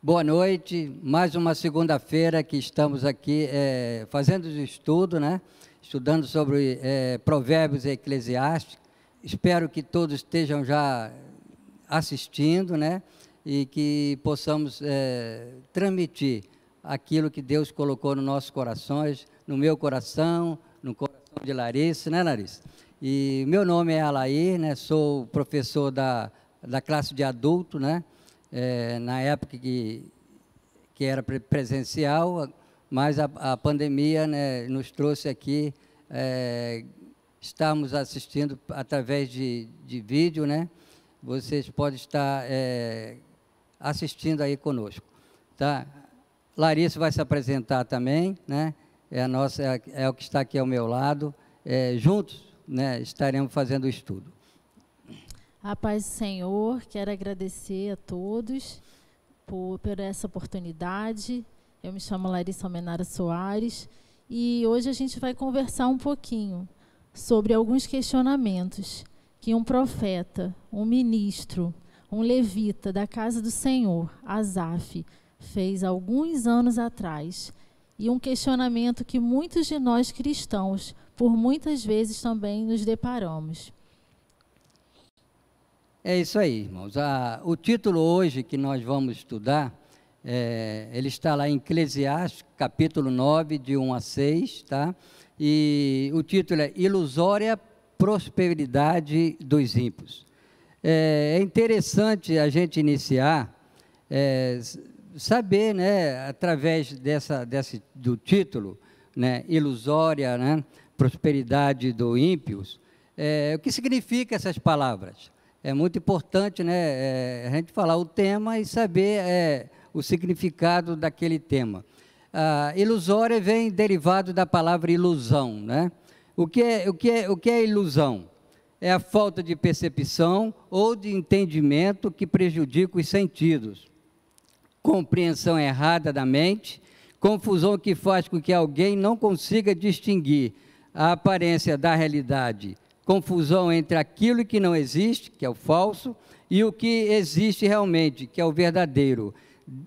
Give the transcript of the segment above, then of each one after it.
Boa noite, mais uma segunda-feira que estamos aqui fazendo o estudo, né? Estudando sobre Provérbios e Eclesiastes. Espero que todos estejam já assistindo, né? E que possamos transmitir aquilo que Deus colocou nos nossos corações, no meu coração, no coração de Larissa, né, Larissa? E meu nome é Alair, né? Sou professor da classe de adulto, né? Na época que era presencial, mas a pandemia, né, nos trouxe aqui, estamos assistindo através de vídeo, né? Vocês podem estar assistindo aí conosco, tá? Larissa vai se apresentar também, né? É o que está aqui ao meu lado, juntos, né, estaremos fazendo o estudo. A paz do Senhor, quero agradecer a todos por essa oportunidade. Eu me chamo Larissa Almenara Soares e hoje a gente vai conversar um pouquinho sobre alguns questionamentos que um profeta, um ministro, um levita da casa do Senhor, Asaf, fez alguns anos atrás. E um questionamento que muitos de nós cristãos, por muitas vezes também nos deparamos. É isso aí, irmãos. O título hoje que nós vamos estudar, ele está lá em Eclesiastes, capítulo 9, de 1 a 6, tá? E o título é Ilusória Prosperidade dos Ímpios. É interessante a gente iniciar, saber, né, através do título, né, Ilusória, né, Prosperidade dos Ímpios, o que significa essas palavras. É muito importante, né, a gente falar o tema e saber o significado daquele tema. Ilusória vem derivado da palavra ilusão, né? O que é ilusão? É a falta de percepção ou de entendimento que prejudica os sentidos. Compreensão errada da mente, confusão que faz com que alguém não consiga distinguir a aparência da realidade. Confusão entre aquilo que não existe, que é o falso, e o que existe realmente, que é o verdadeiro,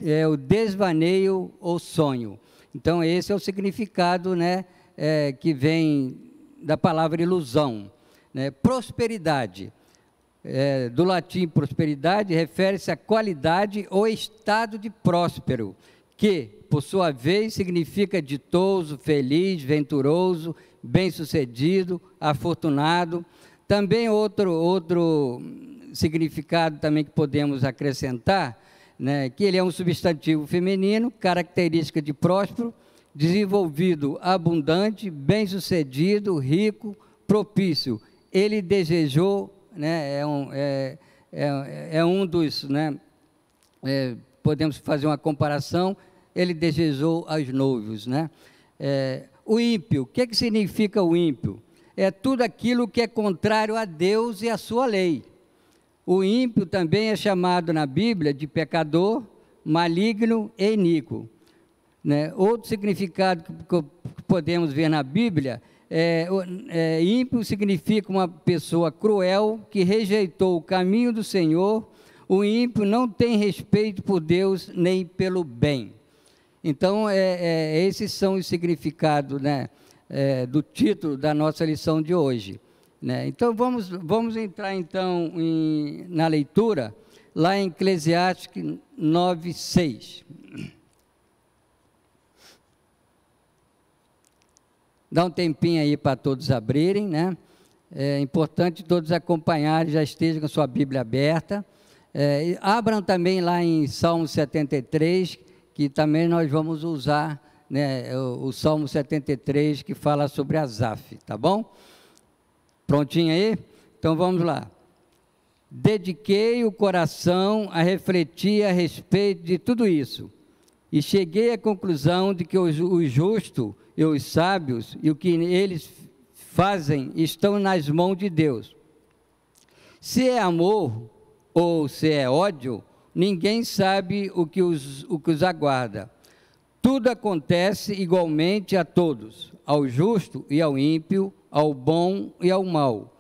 é o desvaneio ou sonho. Então, esse é o significado, né, que vem da palavra ilusão. Né? Prosperidade, do latim prosperidade, refere-se à qualidade ou estado de próspero, que, por sua vez, significa ditoso, feliz, venturoso, bem-sucedido, afortunado. Também outro significado também que podemos acrescentar, né, que ele é um substantivo feminino, característica de próspero, desenvolvido, abundante, bem-sucedido, rico, propício. Ele desejou, né, é um dos, né, podemos fazer uma comparação, ele desejou aos noivos, né? O ímpio, o que significa o ímpio? É tudo aquilo que é contrário a Deus e a sua lei. O ímpio também é chamado na Bíblia de pecador, maligno e iníquo. Né? Outro significado que podemos ver na Bíblia ímpio significa uma pessoa cruel que rejeitou o caminho do Senhor. O ímpio não tem respeito por Deus nem pelo bem. Então, esses são os significados, né, do título da nossa lição de hoje. Né? Então, vamos entrar então na leitura, lá em Eclesiastes 9, 6. Dá um tempinho aí para todos abrirem, né? É importante todos acompanharem, já estejam com a sua Bíblia aberta. Abram também lá em Salmo 73, que também nós vamos usar, né, o Salmo 73, que fala sobre Asaf, tá bom? Prontinho aí? Então vamos lá. Dediquei o coração a refletir a respeito de tudo isso, e cheguei à conclusão de que o justo e os sábios e o que eles fazem estão nas mãos de Deus. Se é amor ou se é ódio, ninguém sabe o que os aguarda. Tudo acontece igualmente a todos, ao justo e ao ímpio, ao bom e ao mau,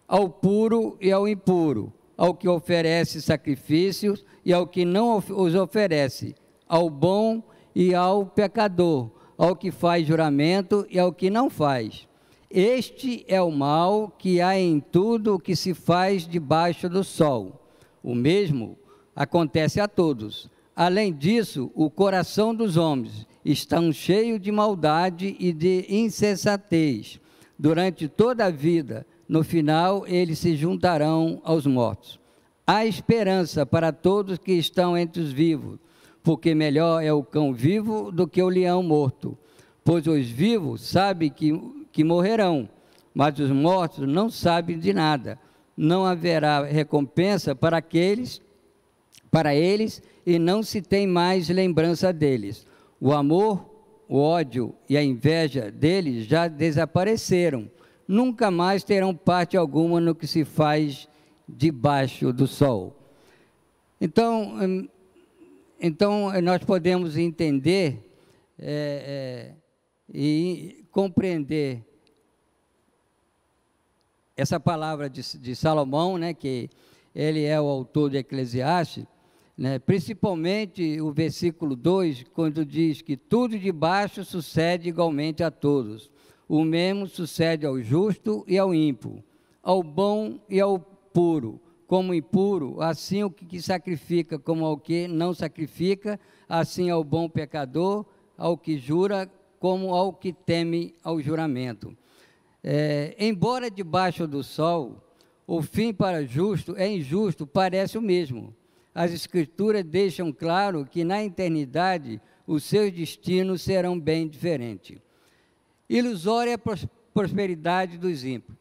ao puro e ao impuro, ao que oferece sacrifícios e ao que não os oferece, ao bom e ao pecador, ao que faz juramento e ao que não faz. Este é o mal que há em tudo o que se faz debaixo do sol. O mesmo acontece a todos. Além disso, o coração dos homens está cheio de maldade e de insensatez. Durante toda a vida, no final, eles se juntarão aos mortos. Há esperança para todos que estão entre os vivos, porque melhor é o cão vivo do que o leão morto. Pois os vivos sabem que morrerão, mas os mortos não sabem de nada. Não haverá recompensa para eles, e não se tem mais lembrança deles. O amor, o ódio e a inveja deles já desapareceram. Nunca mais terão parte alguma no que se faz debaixo do sol. Então nós podemos entender e compreender essa palavra de Salomão, né, que ele é o autor de Eclesiastes, né, principalmente o versículo 2, quando diz que tudo de baixo sucede igualmente a todos. O mesmo sucede ao justo e ao ímpio, ao bom e ao puro, como impuro, assim o que sacrifica como ao que não sacrifica, assim ao bom pecador, ao que jura, como ao que teme ao juramento. Embora debaixo do sol, o fim para o justo é injusto, parece o mesmo. As Escrituras deixam claro que na eternidade os seus destinos serão bem diferentes. Ilusória é a prosperidade dos ímpios.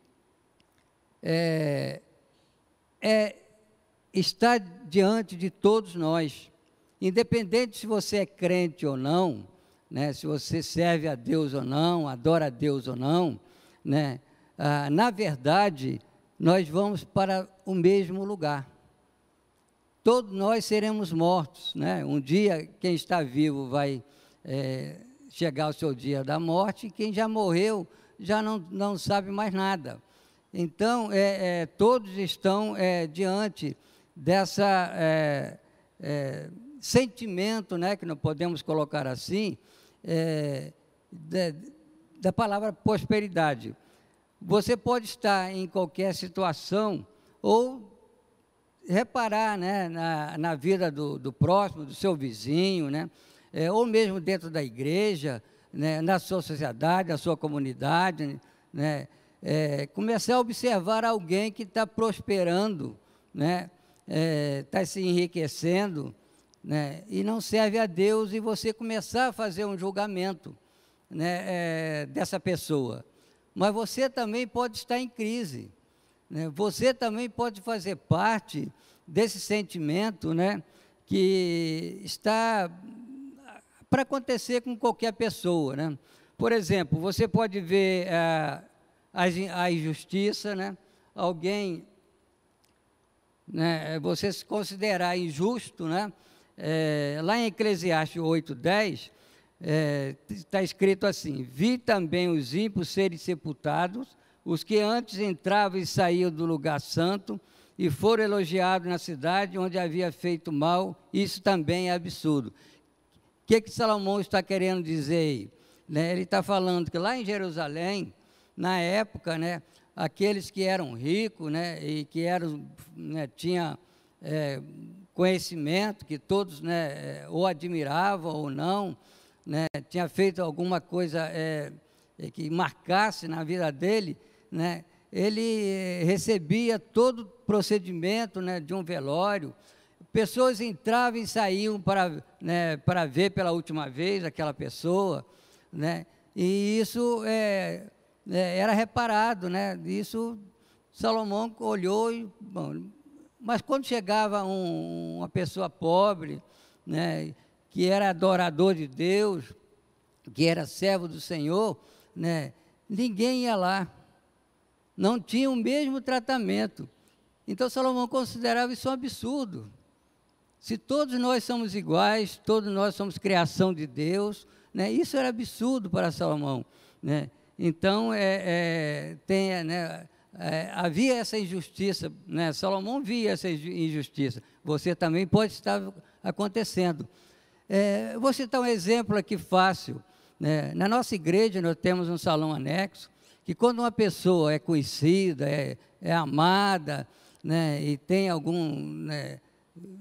Está diante de todos nós, independente se você é crente ou não, né, se você serve a Deus ou não, adora a Deus ou não, né, na verdade, nós vamos para o mesmo lugar. Todos nós seremos mortos, né? Um dia, quem está vivo vai chegar ao seu dia da morte, e quem já morreu já não sabe mais nada. Então, todos estão diante dessa sentimento, né, que não podemos colocar assim, da palavra prosperidade. Você pode estar em qualquer situação ou reparar, né, na vida do próximo, do seu vizinho, né, ou mesmo dentro da igreja, né, na sua sociedade, na sua comunidade, né, começar a observar alguém que está prosperando, né, está se enriquecendo, né, e não serve a Deus, e você começar a fazer um julgamento, né, dessa pessoa. Mas você também pode estar em crise, né? Você também pode fazer parte desse sentimento, né, que está para acontecer com qualquer pessoa, né? Por exemplo, você pode ver a injustiça, né? Alguém, né, você se considerar injusto, né? Lá em Eclesiastes 8:10, está escrito assim: vi também os ímpios serem sepultados, os que antes entravam e saíam do lugar santo, e foram elogiados na cidade onde havia feito mal. Isso também é absurdo. O que Salomão está querendo dizer aí? Né, ele está falando que lá em Jerusalém, na época, né, aqueles que eram ricos, né, e que eram, né, tinham conhecimento, que todos, né, ou admiravam ou não, né, tinha feito alguma coisa que marcasse na vida dele, né, ele recebia todo o procedimento, né, de um velório. Pessoas entravam e saíam para ver pela última vez aquela pessoa, né, e isso era reparado, né, isso Salomão olhou e, bom, mas quando chegava uma pessoa pobre, né, que era adorador de Deus, que era servo do Senhor, né, ninguém ia lá, não tinha o mesmo tratamento. Então Salomão considerava isso um absurdo. Se todos nós somos iguais, todos nós somos criação de Deus, né, isso era absurdo para Salomão, né. Então, havia essa injustiça, né? Salomão via essa injustiça. Você também pode estar acontecendo. Vou citar um exemplo aqui fácil, né? Na nossa igreja nós temos um salão anexo, que quando uma pessoa é conhecida, é amada, né, e tem algum, né,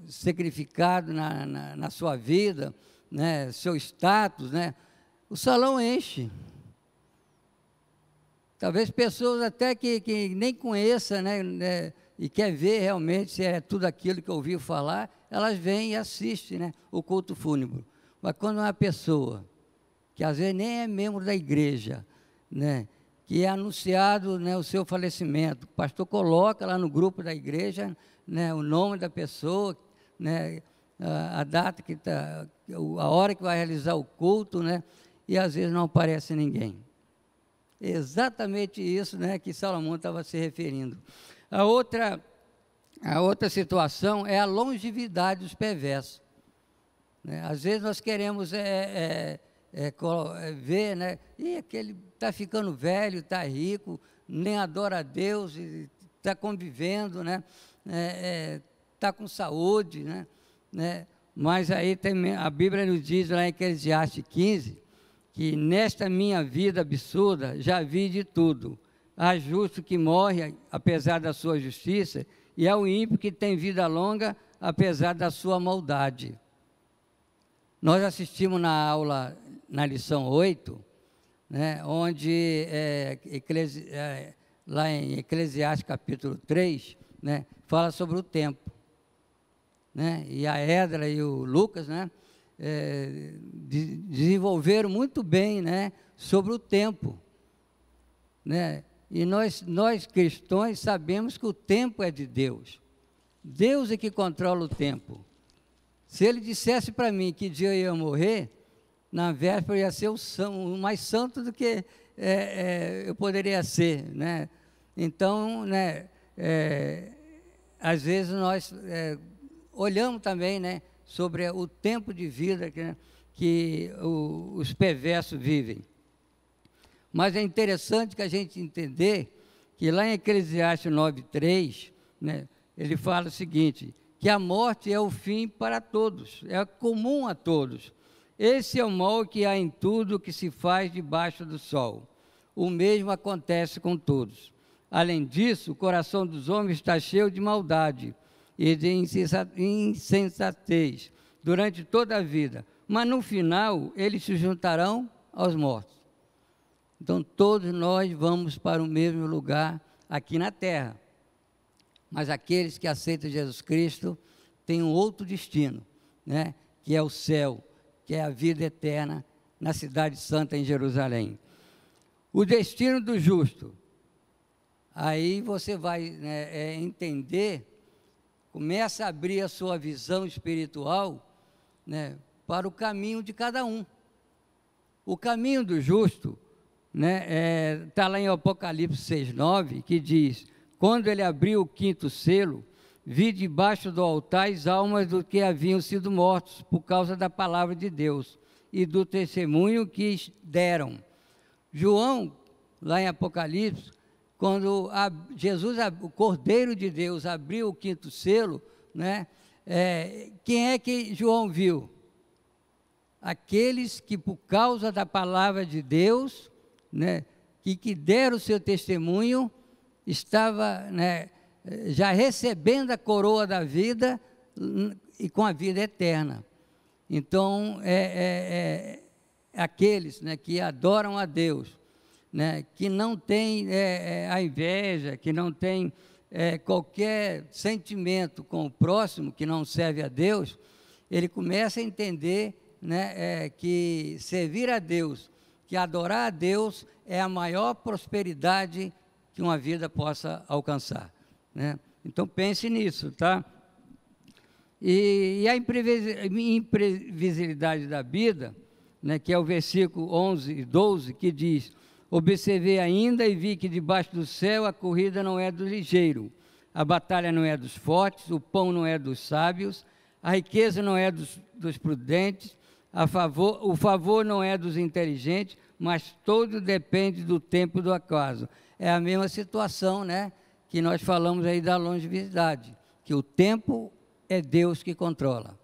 significado na sua vida, né, seu status, né, o salão enche. Talvez pessoas até que nem conheçam, né, e quer ver realmente se é tudo aquilo que ouviu falar, elas vêm e assistem, né, o culto fúnebre. Mas quando uma pessoa, que às vezes nem é membro da igreja, né, que é anunciado, né, o seu falecimento, o pastor coloca lá no grupo da igreja, né, o nome da pessoa, né, a data que está, a hora que vai realizar o culto, né, e às vezes não aparece ninguém. Exatamente isso, né, que Salomão estava se referindo. A outra situação é a longevidade dos perversos, né? Às vezes nós queremos ver, né, e aquele está ficando velho, está rico, nem adora a Deus, está convivendo, né, está com saúde, né, mas aí tem, a Bíblia nos diz lá em Eclesiastes 15, que nesta minha vida absurda já vi de tudo. Há justo que morre apesar da sua justiça, e há o ímpio que tem vida longa apesar da sua maldade. Nós assistimos na aula, na lição 8, né, onde lá em Eclesiastes capítulo 3, né, fala sobre o tempo, né, e a Edra e o Lucas, né, desenvolveram muito bem, né, sobre o tempo, né, e nós cristãos sabemos que o tempo é de Deus. Deus é que controla o tempo. Se Ele dissesse para mim que dia eu ia morrer, na véspera eu ia ser o mais santo do que eu poderia ser, né? Então, né, às vezes nós olhamos também, né, sobre o tempo de vida que os perversos vivem. Mas é interessante que a gente entender que lá em Eclesiastes 9:3, né, ele fala o seguinte, que a morte é o fim para todos, é comum a todos. Esse é o mal que há em tudo que se faz debaixo do sol. O mesmo acontece com todos. Além disso, o coração dos homens está cheio de maldade e de insensatez durante toda a vida. Mas no final, eles se juntarão aos mortos. Então, todos nós vamos para o mesmo lugar aqui na terra. Mas aqueles que aceitam Jesus Cristo têm um outro destino, né? Que é o céu, que é a vida eterna na cidade santa em Jerusalém. O destino do justo. Aí você vai, né, entender, começa a abrir a sua visão espiritual, né, para o caminho de cada um. O caminho do justo, né, está lá em Apocalipse 6:9, que diz, quando ele abriu o 5º selo, vi debaixo do altar as almas dos que haviam sido mortos por causa da palavra de Deus e do testemunho que deram. João, lá em Apocalipse, quando Jesus, o Cordeiro de Deus, abriu o 5º selo, né, quem é que João viu? Aqueles que, por causa da palavra de Deus, né, que deram o seu testemunho, estava, né, já recebendo a coroa da vida e com a vida eterna. Então, aqueles, né, que adoram a Deus, né, que não tem a inveja, que não tem qualquer sentimento com o próximo, que não serve a Deus, ele começa a entender, né, que servir a Deus, que adorar a Deus é a maior prosperidade que uma vida possa alcançar, né? Então pense nisso, tá? E a imprevisibilidade da vida, né, que é o versículo 11 e 12, que diz, observei ainda e vi que debaixo do céu a corrida não é do ligeiro, a batalha não é dos fortes, o pão não é dos sábios, a riqueza não é dos prudentes, o favor não é dos inteligentes, mas todo depende do tempo do acaso. É a mesma situação, né, que nós falamos aí da longevidade, que o tempo é Deus que controla.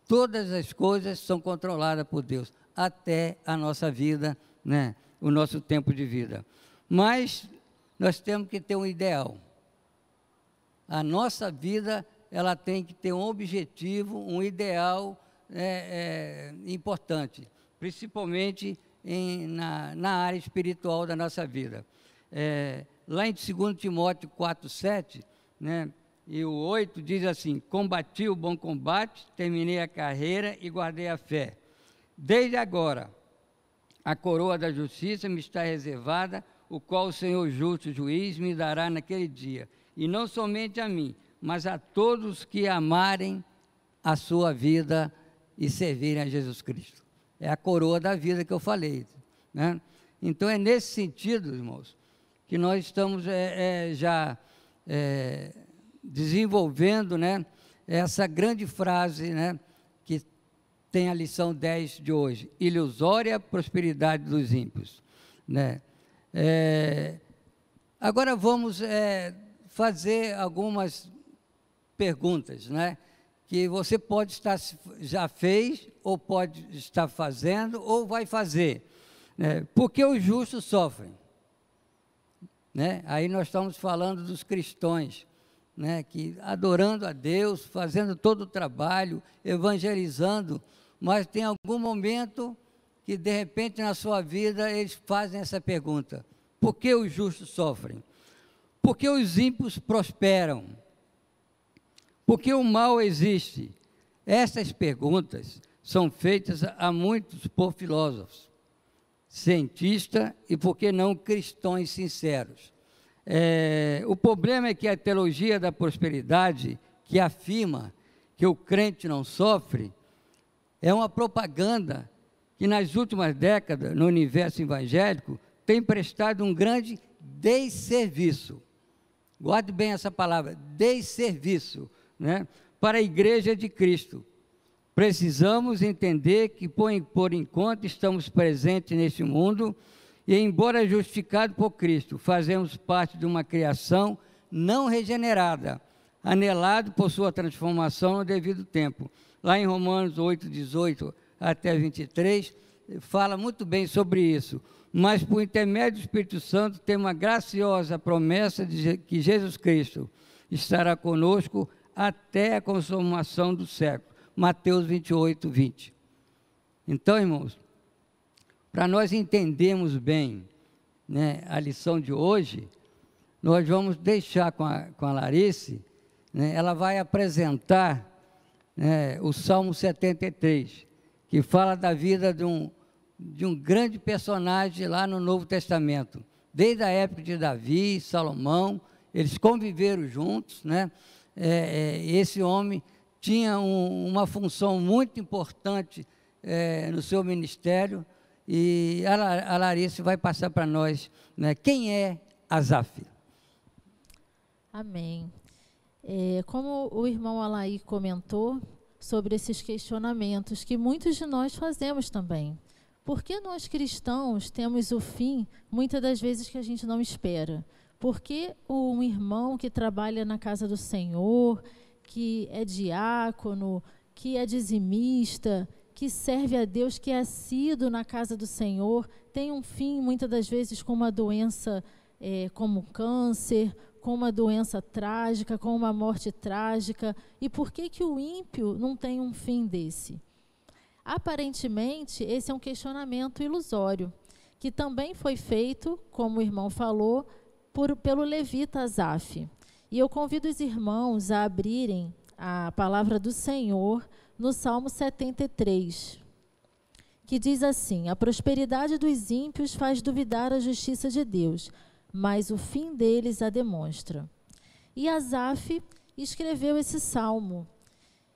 todas as coisas são controladas por Deus, até a nossa vida, né? O nosso tempo de vida. Mas nós temos que ter um ideal. A nossa vida, ela tem que ter um objetivo, um ideal importante, principalmente na área espiritual da nossa vida. Lá em 2 Timóteo 4:7, né, e o 8 diz assim: combati o bom combate, terminei a carreira e guardei a fé. Desde agora, a coroa da justiça me está reservada, o qual o Senhor justo juiz me dará naquele dia, e não somente a mim, mas a todos que amarem a sua vida e servirem a Jesus Cristo. É a coroa da vida que eu falei, né? Então é nesse sentido, irmãos, que nós estamos já desenvolvendo, né, essa grande frase, né, que tem a lição 10 de hoje: ilusória prosperidade dos ímpios, né? Agora vamos fazer algumas perguntas, né, que você pode estar, já fez, ou pode estar fazendo, ou vai fazer, né? Por que os justos sofrem? Né? Aí nós estamos falando dos cristãos, né, que adorando a Deus, fazendo todo o trabalho, evangelizando, mas tem algum momento que de repente na sua vida eles fazem essa pergunta: por que os justos sofrem? Por que os ímpios prosperam? Por que o mal existe? Essas perguntas são feitas a muitos por filósofos, cientistas e, por que não, cristãos sinceros. O problema é que a teologia da prosperidade, que afirma que o crente não sofre, é uma propaganda que nas últimas décadas, no universo evangélico, tem prestado um grande desserviço. Guarde bem essa palavra, desserviço, né, para a Igreja de Cristo. Precisamos entender que, por enquanto, estamos presentes neste mundo e, embora justificados por Cristo, fazemos parte de uma criação não regenerada, anelado por sua transformação no devido tempo. Lá em Romanos 8, 18 até 23, fala muito bem sobre isso. Mas, por intermédio do Espírito Santo, tem uma graciosa promessa de que Jesus Cristo estará conosco até a consumação do século. Mateus 28, 20. Então, irmãos, para nós entendermos bem, né, a lição de hoje, nós vamos deixar com a Larice, né, ela vai apresentar, né, o Salmo 73, que fala da vida de um grande personagem lá no Novo Testamento. Desde a época de Davi e Salomão, eles conviveram juntos, né? Esse homem tinha uma função muito importante no seu ministério, e a Larice vai passar para nós, né, quem é Asaf. Amém. Como o irmão Alaí comentou sobre esses questionamentos que muitos de nós fazemos também. Por que nós cristãos temos o fim, muitas das vezes, que a gente não espera? Por que um irmão que trabalha na casa do Senhor, que é diácono, que é dizimista, que serve a Deus, que é assíduo na casa do Senhor, tem um fim, muitas das vezes, com uma doença como câncer, com uma doença trágica, com uma morte trágica? E por que o ímpio não tem um fim desse? Aparentemente, esse é um questionamento ilusório, que também foi feito, como o irmão falou, pelo levita Asaf. E eu convido os irmãos a abrirem a palavra do Senhor no Salmo 73, que diz assim: a prosperidade dos ímpios faz duvidar a justiça de Deus, mas o fim deles a demonstra. E Asaf escreveu esse salmo,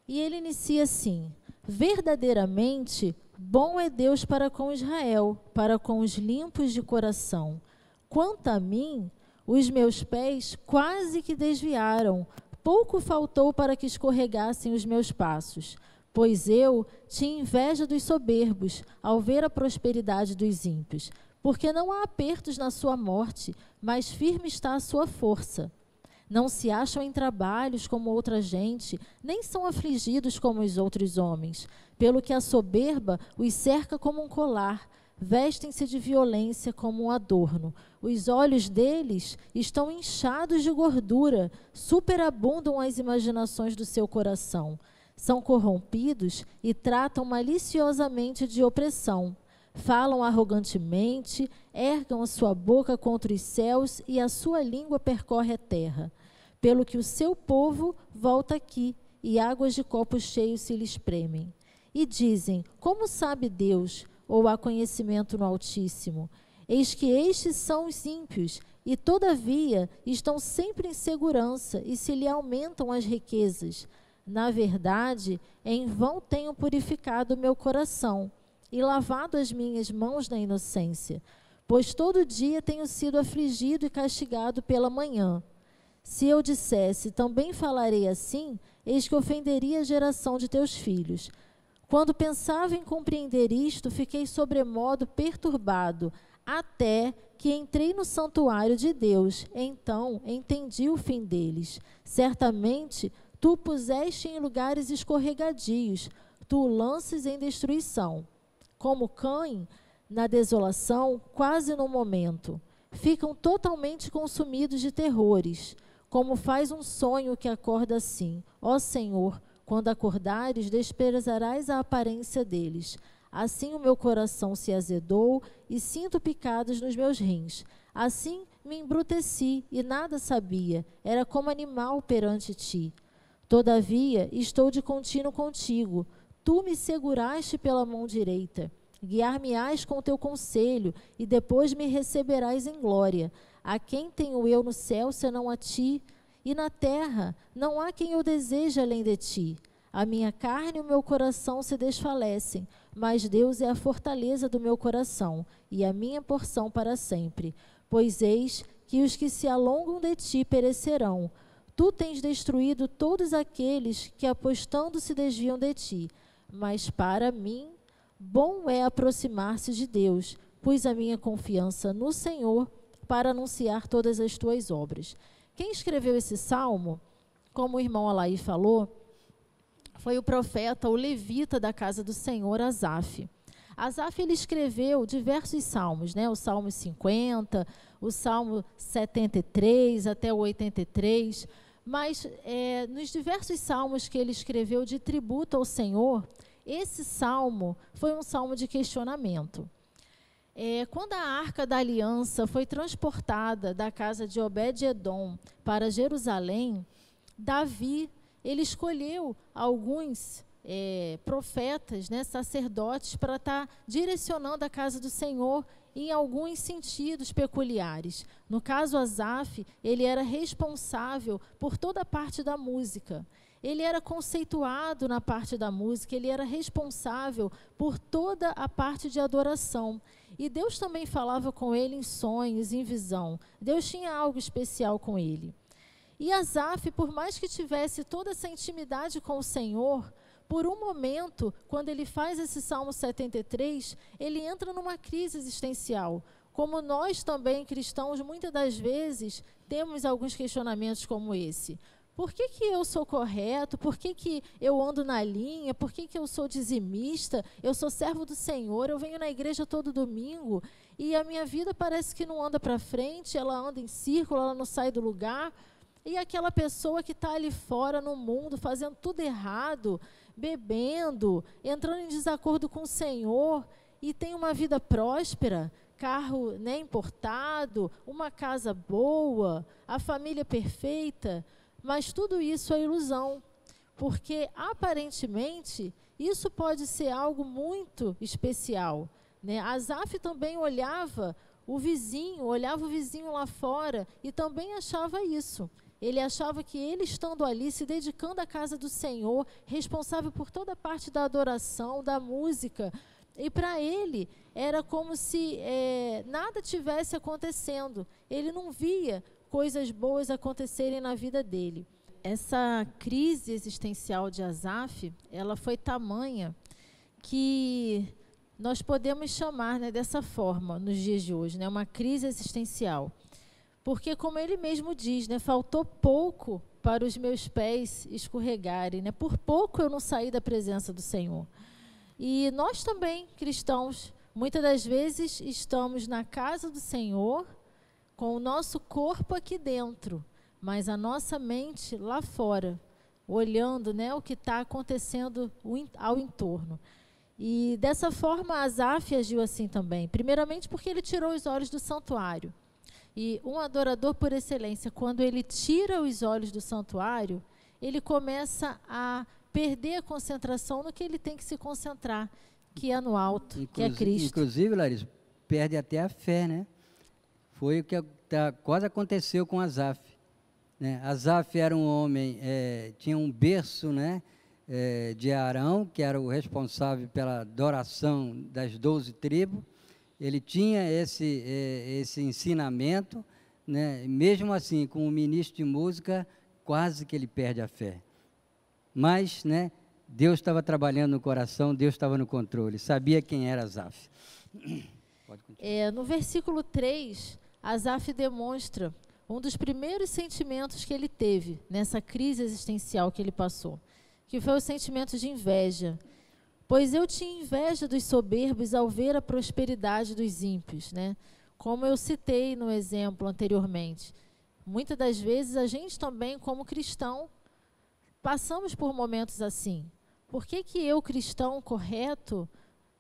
e ele inicia assim: verdadeiramente bom é Deus para com Israel, para com os limpos de coração. Quanto a mim, os meus pés quase que desviaram, pouco faltou para que escorregassem os meus passos, pois eu tinha inveja dos soberbos ao ver a prosperidade dos ímpios, porque não há apertos na sua morte, mas firme está a sua força. Não se acham em trabalhos como outra gente, nem são afligidos como os outros homens. Pelo que a soberba os cerca como um colar, vestem-se de violência como um adorno. Os olhos deles estão inchados de gordura, superabundam as imaginações do seu coração. São corrompidos e tratam maliciosamente de opressão. Falam arrogantemente, ergam a sua boca contra os céus e a sua língua percorre a terra. Pelo que o seu povo volta aqui, e águas de copos cheios se lhes premem. E dizem, como sabe Deus, ou há conhecimento no Altíssimo? Eis que estes são os ímpios, e todavia estão sempre em segurança, e se lhe aumentam as riquezas. Na verdade, em vão tenho purificado o meu coração, e lavado as minhas mãos na inocência, pois todo dia tenho sido afligido e castigado pela manhã. Se eu dissesse, também falarei assim, eis que ofenderia a geração de teus filhos. Quando pensava em compreender isto, fiquei sobremodo perturbado, até que entrei no santuário de Deus. Então entendi o fim deles. Certamente, tu puseste em lugares escorregadios, tu o lances em destruição. Como Caim, na desolação, quase no momento. Ficam totalmente consumidos de terrores, como faz um sonho que acorda assim. Ó Senhor, quando acordares, desprezarás a aparência deles. Assim o meu coração se azedou e sinto picadas nos meus rins. Assim me embruteci e nada sabia, era como animal perante ti. Todavia estou de contínuo contigo, tu me seguraste pela mão direita. Guiar-me-ás com teu conselho, e depois me receberás em glória. A quem tenho eu no céu, senão a ti? E na terra, não há quem eu deseje além de ti. A minha carne e o meu coração se desfalecem, mas Deus é a fortaleza do meu coração, e a minha porção para sempre. Pois eis que os que se alongam de ti perecerão. Tu tens destruído todos aqueles que, apostando, se desviam de ti. Mas para mim, bom é aproximar-se de Deus, pus a minha confiança no Senhor para anunciar todas as tuas obras. Quem escreveu esse salmo, como o irmão Alaí falou, foi o profeta, o levita da casa do Senhor, Asaf. Asaf, ele escreveu diversos salmos, né? O Salmo 50, o Salmo 73 até o 83, mas nos diversos salmos que ele escreveu de tributo ao Senhor, esse salmo foi um salmo de questionamento. Quando a Arca da Aliança foi transportada da casa de Obed-edom para Jerusalém, Davi, ele escolheu alguns profetas, né, sacerdotes, para estar direcionando a casa do Senhor em alguns sentidos peculiares. No caso, Asaf, ele era responsável por toda a parte da música. Ele era conceituado na parte da música, ele era responsável por toda a parte de adoração. E Deus também falava com ele em sonhos, em visão. Deus tinha algo especial com ele. E Asaf, por mais que tivesse toda essa intimidade com o Senhor, por um momento, quando ele faz esse Salmo 73, ele entra numa crise existencial. Como nós também, cristãos, muitas das vezes, temos alguns questionamentos como esse. Por que eu sou correto? Por que eu ando na linha? Por que eu sou dizimista? Eu sou servo do Senhor, eu venho na igreja todo domingo e a minha vida parece que não anda para frente, ela anda em círculo, ela não sai do lugar. E aquela pessoa que está ali fora no mundo, fazendo tudo errado, bebendo, entrando em desacordo com o Senhor e tem uma vida próspera, carro, né, importado, uma casa boa, a família perfeita. Mas tudo isso é ilusão, porque aparentemente isso pode ser algo muito especial, né? Asaf também olhava o vizinho lá fora e também achava isso. Ele achava que ele estando ali, se dedicando à casa do Senhor, responsável por toda a parte da adoração, da música, e para ele era como se nada tivesse acontecendo. Ele não via coisas boas acontecerem na vida dele. Essa crise existencial de Asaf, ela foi tamanha que nós podemos chamar, né, dessa forma nos dias de hoje, né, uma crise existencial. porque, como ele mesmo diz, né, faltou pouco para os meus pés escorregarem, né? Por pouco eu não saí da presença do Senhor. E nós também, cristãos, muitas das vezes estamos na casa do Senhor, com o nosso corpo aqui dentro, mas a nossa mente lá fora, olhando, né, o que está acontecendo ao entorno. E dessa forma Asaf agiu assim também. Primeiramente porque ele tirou os olhos do santuário. E um adorador por excelência, quando ele tira os olhos do santuário, ele começa a perder a concentração no que ele tem que se concentrar, que é no alto, que é Cristo. Inclusive, Larissa, perde até a fé, né? Foi o que quase aconteceu com Asaf. Né? Asaf era um homem, tinha um berço, né, de Arão, que era o responsável pela adoração das 12 tribos. Ele tinha esse ensinamento, né? Mesmo assim, com o ministro de música, quase que ele perde a fé. Mas, né, Deus estava trabalhando no coração, Deus estava no controle, sabia quem era Asaf. Pode continuar. No versículo 3, Asaf demonstra um dos primeiros sentimentos que ele teve nessa crise existencial que ele passou, que foi o sentimento de inveja. Pois eu tinha inveja dos soberbos ao ver a prosperidade dos ímpios, né? Como eu citei no exemplo anteriormente. Muitas das vezes a gente também, como cristão, passamos por momentos assim. Por que eu, cristão correto,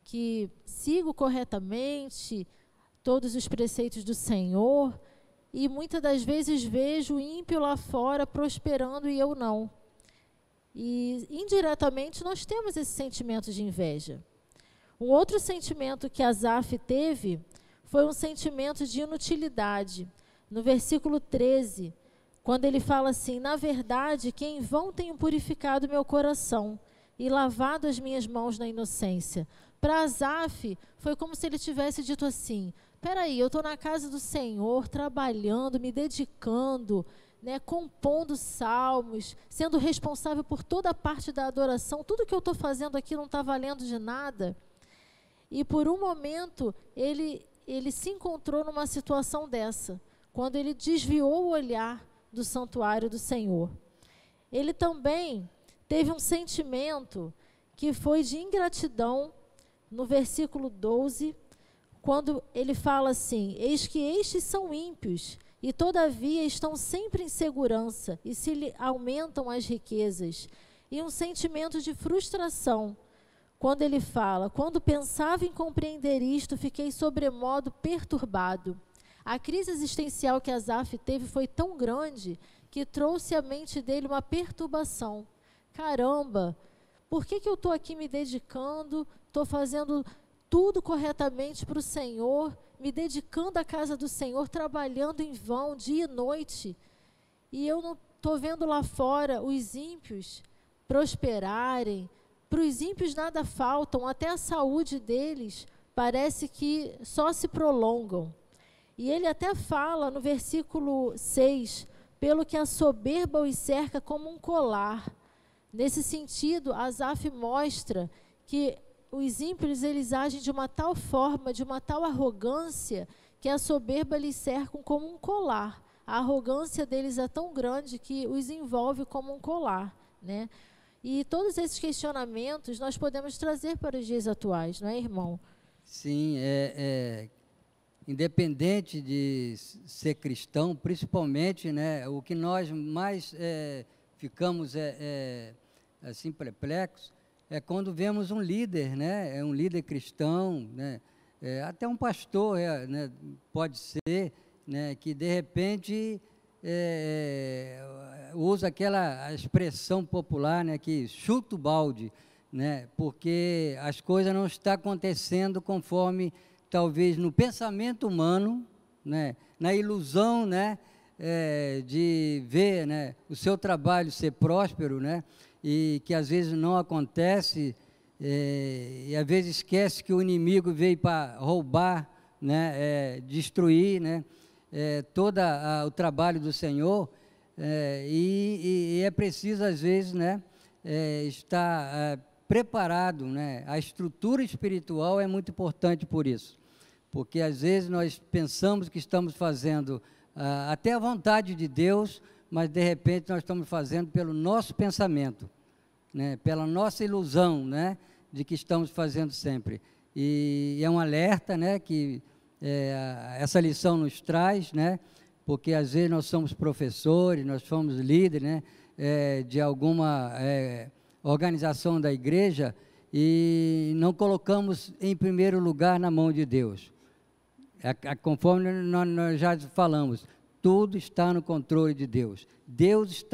que sigo corretamente todos os preceitos do Senhor, e muitas das vezes vejo o ímpio lá fora prosperando e eu não? E indiretamente nós temos esse sentimento de inveja. Um outro sentimento que Asaf teve foi um sentimento de inutilidade. No versículo 13, quando ele fala assim: na verdade, que em vão tenho purificado meu coração e lavado as minhas mãos na inocência. Para Asaf, foi como se ele tivesse dito assim: peraí, eu estou na casa do Senhor, trabalhando, me dedicando, né, compondo salmos, sendo responsável por toda a parte da adoração, tudo que eu estou fazendo aqui não está valendo de nada. E por um momento, ele se encontrou numa situação dessa, quando ele desviou o olhar do santuário do Senhor. Ele também teve um sentimento que foi de ingratidão, no versículo 12, quando ele fala assim: eis que estes são ímpios, e todavia estão sempre em segurança, e se lhe aumentam as riquezas. E um sentimento de frustração, quando ele fala: quando pensava em compreender isto, fiquei sobremodo perturbado. A crise existencial que Asaf teve foi tão grande que trouxe à mente dele uma perturbação. Caramba, por que eu estou aqui me dedicando, estou fazendo tudo corretamente para o Senhor, me dedicando à casa do Senhor, trabalhando em vão, dia e noite, e eu não estou vendo lá fora os ímpios prosperarem? Para os ímpios nada faltam, até a saúde deles parece que só se prolongam. E ele até fala no versículo 6, pelo que a soberba os cerca como um colar. Nesse sentido, Asaf mostra que os ímpios, eles agem de uma tal forma, de uma tal arrogância, que a soberba lhes cerca como um colar. A arrogância deles é tão grande que os envolve como um colar, né? E todos esses questionamentos nós podemos trazer para os dias atuais, não é, irmão? Sim, independente de ser cristão, principalmente, né, o que nós mais ficamos assim perplexos é quando vemos um líder, né, um líder cristão, né, até um pastor, né, pode ser, né, que de repente usa aquela expressão popular, né, que chuta o balde, né, porque as coisas não estão acontecendo conforme talvez no pensamento humano, né, na ilusão, né, de ver, né, o seu trabalho ser próspero, né, e que às vezes não acontece, e às vezes esquece que o inimigo veio para roubar, né, destruir, né, todo o trabalho do Senhor, e é preciso às vezes, né, estar preparado, né, a estrutura espiritual é muito importante por isso. Porque às vezes nós pensamos que estamos fazendo até a vontade de Deus, mas de repente nós estamos fazendo pelo nosso pensamento, né? Pela nossa ilusão, né? De que estamos fazendo sempre. E é um alerta, né? Que essa lição nos traz, né? Porque às vezes nós somos professores, nós somos líderes, né? De alguma organização da igreja e não colocamos em primeiro lugar na mão de Deus. Conforme nós já falamos, tudo está no controle de Deus. Deus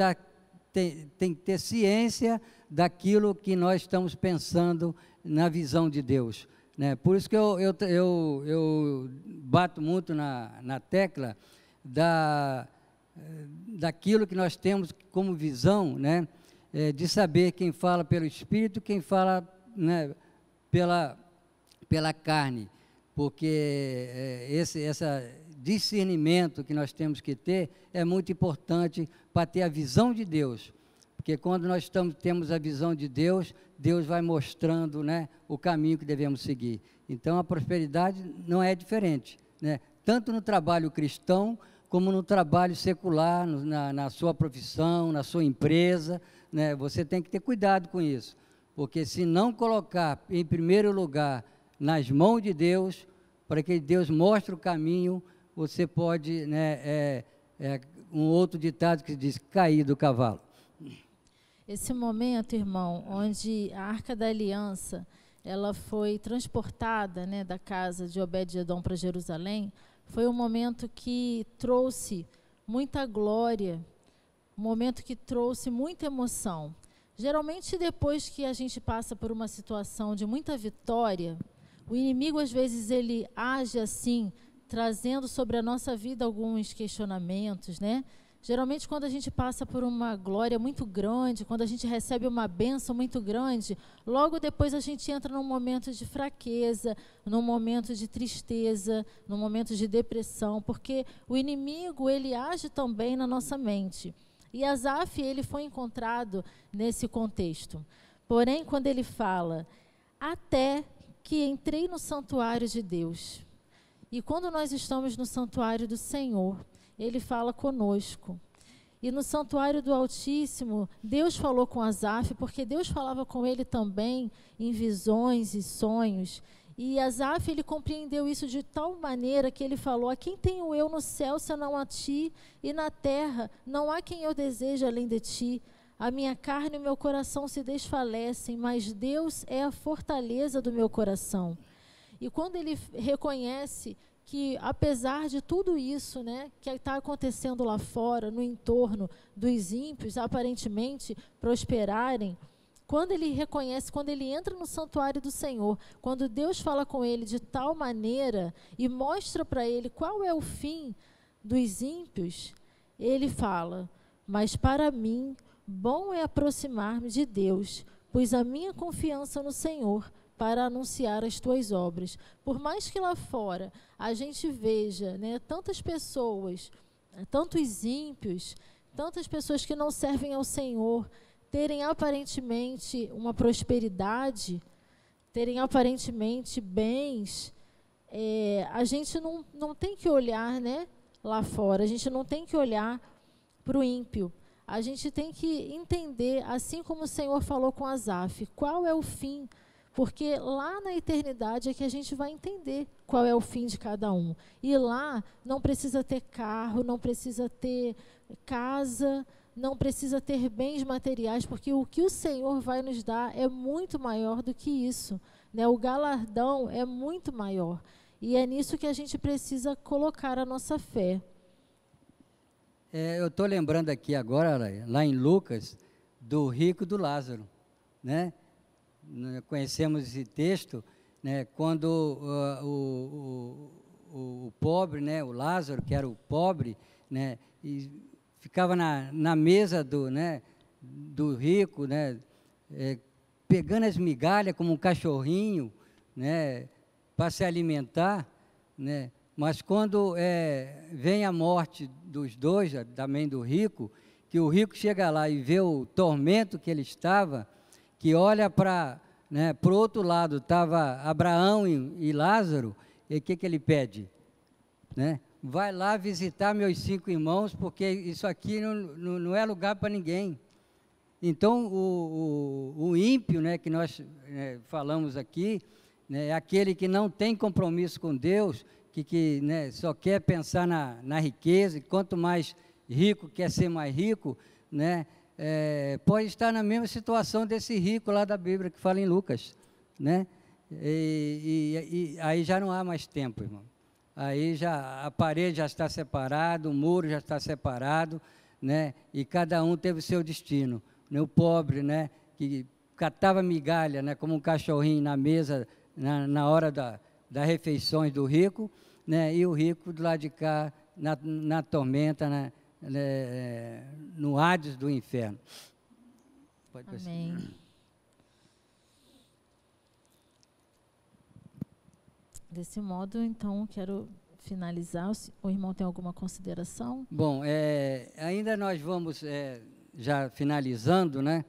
tem que ter ciência daquilo que nós estamos pensando na visão de Deus, né? Por isso que eu bato muito na tecla daquilo que nós temos como visão, né? De saber quem fala pelo Espírito, quem fala, né, pela carne, porque esse discernimento que nós temos que ter é muito importante para ter a visão de Deus, porque quando nós temos a visão de Deus, Deus vai mostrando, né, o caminho que devemos seguir. Então a prosperidade não é diferente, né? Tanto no trabalho cristão, como no trabalho secular, na sua profissão, na sua empresa, né? Você tem que ter cuidado com isso, porque se não colocar em primeiro lugar nas mãos de Deus, para que Deus mostre o caminho, você pode, né, um outro ditado que diz, cair do cavalo. Esse momento, irmão, onde a Arca da Aliança, ela foi transportada, né, da casa de Obed-edom para Jerusalém, foi um momento que trouxe muita glória, um momento que trouxe muita emoção. Geralmente, depois que a gente passa por uma situação de muita vitória, o inimigo, às vezes, ele age assim, trazendo sobre a nossa vida alguns questionamentos, né? Geralmente, quando a gente passa por uma glória muito grande, quando a gente recebe uma bênção muito grande, logo depois a gente entra num momento de fraqueza, num momento de tristeza, num momento de depressão, porque o inimigo, ele age também na nossa mente. E Asaf, ele foi encontrado nesse contexto. Porém, quando ele fala, até que entrei no santuário de Deus. E quando nós estamos no santuário do Senhor, Ele fala conosco. E no santuário do Altíssimo, Deus falou com Asaf, porque Deus falava com ele também em visões e sonhos. E Asaf, ele compreendeu isso de tal maneira que ele falou, a quem tenho eu no céu, senão a ti, e na terra, não há quem eu deseje além de ti. A minha carne e o meu coração se desfalecem, mas Deus é a fortaleza do meu coração. E quando ele reconhece que, apesar de tudo isso, né, que está acontecendo lá fora, no entorno dos ímpios, aparentemente prosperarem, quando ele reconhece, quando ele entra no santuário do Senhor, quando Deus fala com ele de tal maneira e mostra para ele qual é o fim dos ímpios, ele fala, mas para mim, bom é aproximar-me de Deus, pois a minha confiança no Senhor para anunciar as tuas obras. Por mais que lá fora a gente veja, né, tantas pessoas, tantos ímpios, tantas pessoas que não servem ao Senhor, terem aparentemente uma prosperidade, terem aparentemente bens, a gente não tem que olhar, né, lá fora, a gente não tem que olhar para o ímpio. A gente tem que entender, assim como o Senhor falou com Asaf, qual é o fim, porque lá na eternidade é que a gente vai entender qual é o fim de cada um. E lá não precisa ter carro, não precisa ter casa, não precisa ter bens materiais, porque o que o Senhor vai nos dar é muito maior do que isso, né? O galardão é muito maior. E é nisso que a gente precisa colocar a nossa fé. Eu estou lembrando aqui agora, lá em Lucas, do rico e do Lázaro, né? Conhecemos esse texto, né? Quando o pobre, né? O Lázaro, que era o pobre, né? E ficava na mesa do rico, né? Pegando as migalhas como um cachorrinho, né? Para se alimentar, né? Mas quando vem a morte dos dois, também do rico, que o rico chega lá e vê o tormento que ele estava, que olha para o outro lado, estava Abraão e Lázaro, e o que ele pede? Né? vai lá visitar meus 5 irmãos, porque isso aqui não é lugar para ninguém. Então, o ímpio, né, que nós falamos aqui, né, é aquele que não tem compromisso com Deus, que né, só quer pensar na riqueza, e quanto mais rico quer ser mais rico, né, pode estar na mesma situação desse rico lá da Bíblia, que fala em Lucas, né? E aí já não há mais tempo, irmão. Aí já a parede já está separada, o muro já está separado, né? E cada um teve o seu destino. Né? O pobre, né, que catava migalha, né, como um cachorrinho na mesa, na hora das refeições do rico, né, e o rico do lado de cá, na tormenta, no Hades do inferno. Pode Amém. Desse modo, então, quero finalizar. O irmão tem alguma consideração? Bom, ainda nós vamos, já finalizando, né,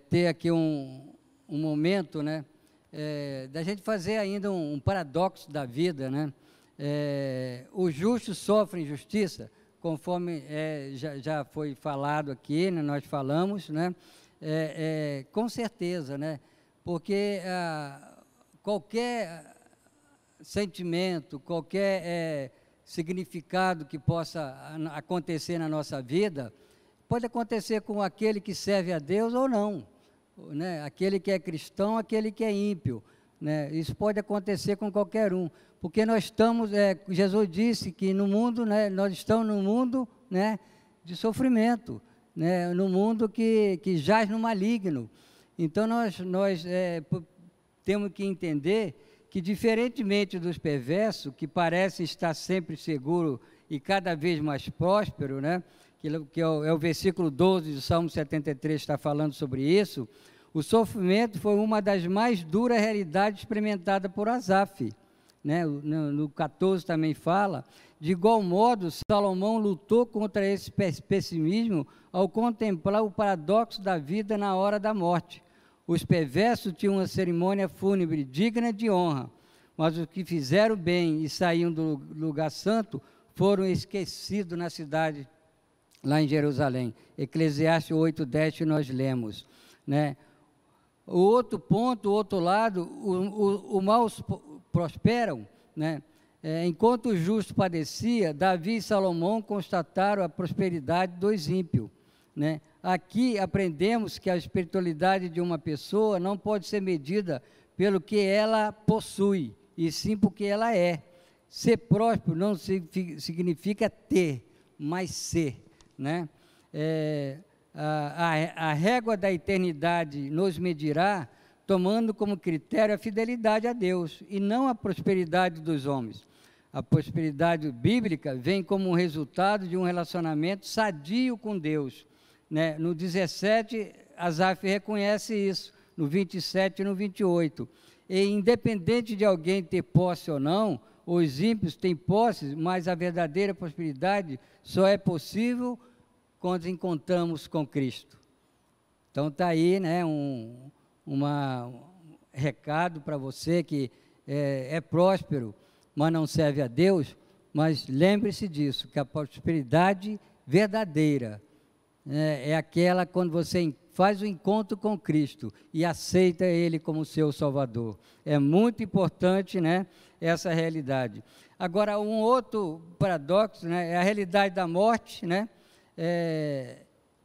ter aqui um momento, né, da gente fazer ainda um paradoxo da vida, né? Os justos sofrem injustiça, conforme já foi falado aqui, né, nós falamos, né? Com certeza, né? Porque qualquer sentimento, qualquer significado que possa acontecer na nossa vida, pode acontecer com aquele que serve a Deus ou não, né? Aquele que é cristão, aquele que é ímpio, né? Isso pode acontecer com qualquer um, porque nós estamos, Jesus disse que no mundo, né, nós estamos no mundo, né, de sofrimento, né, no mundo que jaz no maligno. Então nós temos que entender que, diferentemente dos perversos, que parecem estar sempre seguro e cada vez mais próspero, né, que é o versículo 12 do Salmo 73 está falando sobre isso, o sofrimento foi uma das mais duras realidades experimentadas por Asaf. Né? No 14 também fala, de igual modo, Salomão lutou contra esse pessimismo ao contemplar o paradoxo da vida na hora da morte. Os perversos tinham uma cerimônia fúnebre digna de honra, mas os que fizeram bem e saíram do lugar santo foram esquecidos na cidade, lá em Jerusalém. Eclesiastes 8:10 que nós lemos, né? O outro ponto, o outro lado, os maus prosperam, né? Enquanto o justo padecia, Davi e Salomão constataram a prosperidade dos ímpios, né? Aqui aprendemos que a espiritualidade de uma pessoa não pode ser medida pelo que ela possui, e sim porque ela é. Ser próspero não significa ter, mas ser, né? A régua da eternidade nos medirá tomando como critério a fidelidade a Deus e não a prosperidade dos homens. A prosperidade bíblica vem como um resultado de um relacionamento sadio com Deus, né? No 17, Asaf reconhece isso, no 27 e no 28. E independente de alguém ter posse ou não, os ímpios têm posse, mas a verdadeira prosperidade só é possível quando encontramos com Cristo. Então está aí, né, um recado para você que é próspero, mas não serve a Deus, mas lembre-se disso, que a prosperidade verdadeira é aquela quando você faz o encontro com Cristo e aceita Ele como seu Salvador. É muito importante, né, essa realidade. Agora, um outro paradoxo, né, é a realidade da morte, né,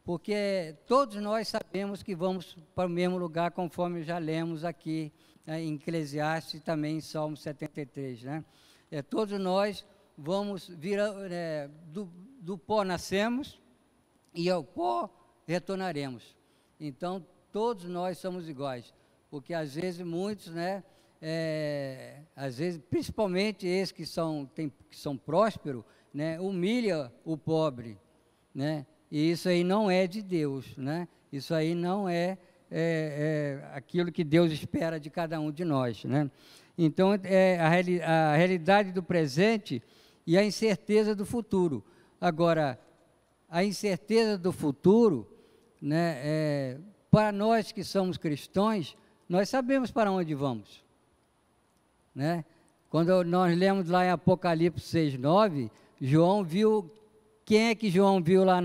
porque todos nós sabemos que vamos para o mesmo lugar, conforme já lemos aqui, né, em Eclesiastes e também em Salmo 73, né? Todos nós vamos vir, do pó nascemos e ao pó retornaremos. Então, todos nós somos iguais, porque às vezes muitos, né, às vezes, principalmente esses que são prósperos, né, humilha o pobre, né? E isso aí não é de Deus, né? Isso aí não é aquilo que Deus espera de cada um de nós, né? Então, a realidade do presente e a incerteza do futuro. Agora, a incerteza do futuro, né, para nós que somos cristãos, nós sabemos para onde vamos. né? Quando nós lemos lá em Apocalipse 6:9, João viu, quem é que João viu lá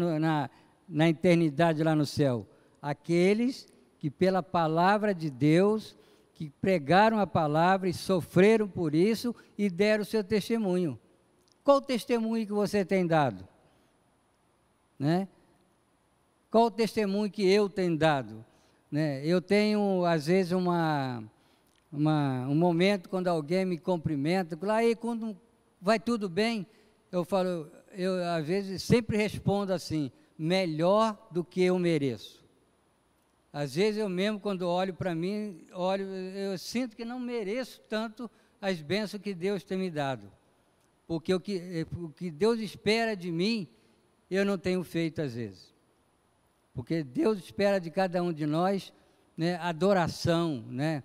na eternidade lá no céu? Aqueles que pela palavra de Deus, que pregaram a palavra e sofreram por isso e deram o seu testemunho. Qual o testemunho que você tem dado? Né? Qual o testemunho que eu tenho dado? Né? Eu tenho, às vezes, um momento quando alguém me cumprimenta, aí quando vai tudo bem, eu falo, eu às vezes sempre respondo assim, melhor do que eu mereço. Às vezes eu mesmo, quando olho para mim, eu sinto que não mereço tanto as bênçãos que Deus tem me dado. Porque o que Deus espera de mim, eu não tenho feito às vezes. Porque Deus espera de cada um de nós, né, adoração, né,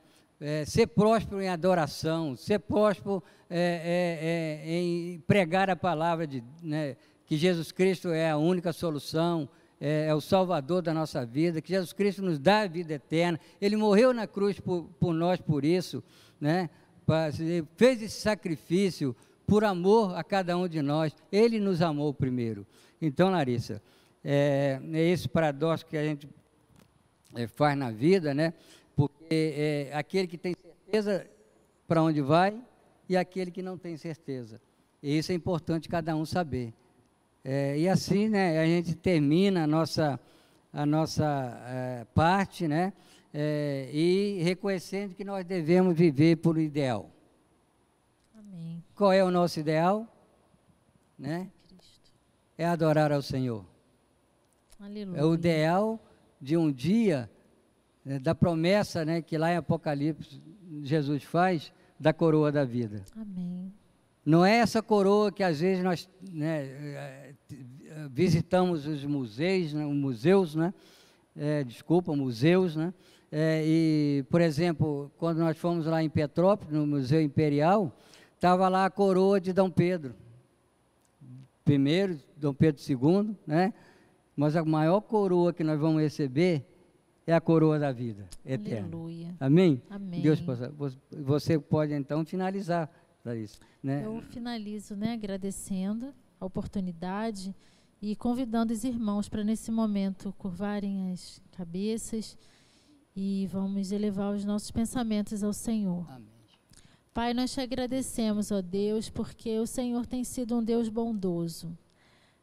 ser próspero em adoração, ser próspero em pregar a palavra, né, que Jesus Cristo é a única solução, é o Salvador da nossa vida, que Jesus Cristo nos dá a vida eterna. Ele morreu na cruz por nós, por isso, né, fez esse sacrifício por amor a cada um de nós. Ele nos amou primeiro. Então, Larissa, é esse paradoxo que a gente faz na vida, né? Porque aquele que tem certeza para onde vai e aquele que não tem certeza. E isso é importante cada um saber. E assim, né, a gente termina a nossa parte, né, e reconhecendo que nós devemos viver por ideal. Amém. Qual é o nosso ideal? Né? Cristo. É adorar ao Senhor. Aleluia. É o ideal de um dia, né, da promessa, né, que lá em Apocalipse Jesus faz, da coroa da vida. Amém. Não é essa coroa que às vezes nós, né, visitamos os museus, né, museus, né, e, por exemplo, quando nós fomos lá em Petrópolis, no Museu Imperial, estava lá a coroa de Dom Pedro I, Dom Pedro II, né? Mas a maior coroa que nós vamos receber é a coroa da vida eterna. Aleluia. Amém? Amém. Deus possa, você pode então finalizar, Larissa, né? Eu finalizo, né, agradecendo a oportunidade e convidando os irmãos para nesse momento curvarem as cabeças e vamos elevar os nossos pensamentos ao Senhor. Amém. Pai, nós te agradecemos, ó Deus, porque o Senhor tem sido um Deus bondoso.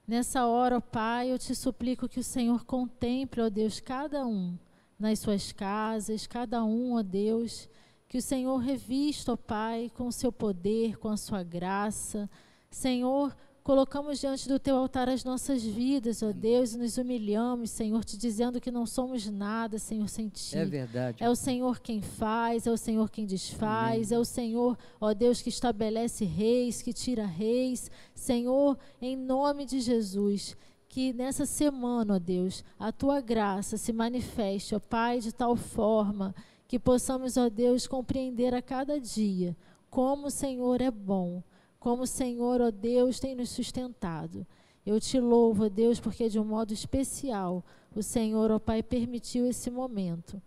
Nessa hora, ó Pai, eu te suplico que o Senhor contemple, ó Deus, cada um nas suas casas, cada um, ó Deus, que o Senhor revista, ó Pai, com o seu poder, com a sua graça. Senhor, colocamos diante do teu altar as nossas vidas, ó Deus, e nos humilhamos, Senhor, te dizendo que não somos nada, Senhor, sem ti. É verdade. É o Senhor quem faz, é o Senhor quem desfaz, Amém. é o Senhor, ó Deus, que estabelece reis, que tira reis. Senhor, em nome de Jesus, que nessa semana, ó Deus, a tua graça se manifeste, ó Pai, de tal forma que possamos, ó Deus, compreender a cada dia como o Senhor é bom, como o Senhor, ó Deus, tem nos sustentado. Eu te louvo, ó Deus, porque de um modo especial o Senhor, ó Pai, permitiu esse momento.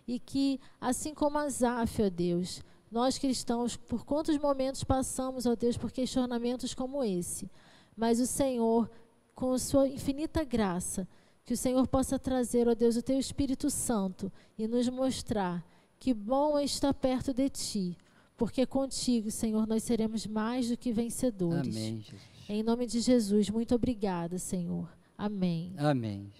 E que, assim como Asaf, ó Deus, nós cristãos, por quantos momentos passamos, ó Deus, por questionamentos como esse, mas o Senhor, com a sua infinita graça, que o Senhor possa trazer, ó Deus, o teu Espírito Santo e nos mostrar que bom é estar perto de ti, porque contigo, Senhor, nós seremos mais do que vencedores. Amém, Jesus. Em nome de Jesus, muito obrigada, Senhor. Amém. Amém.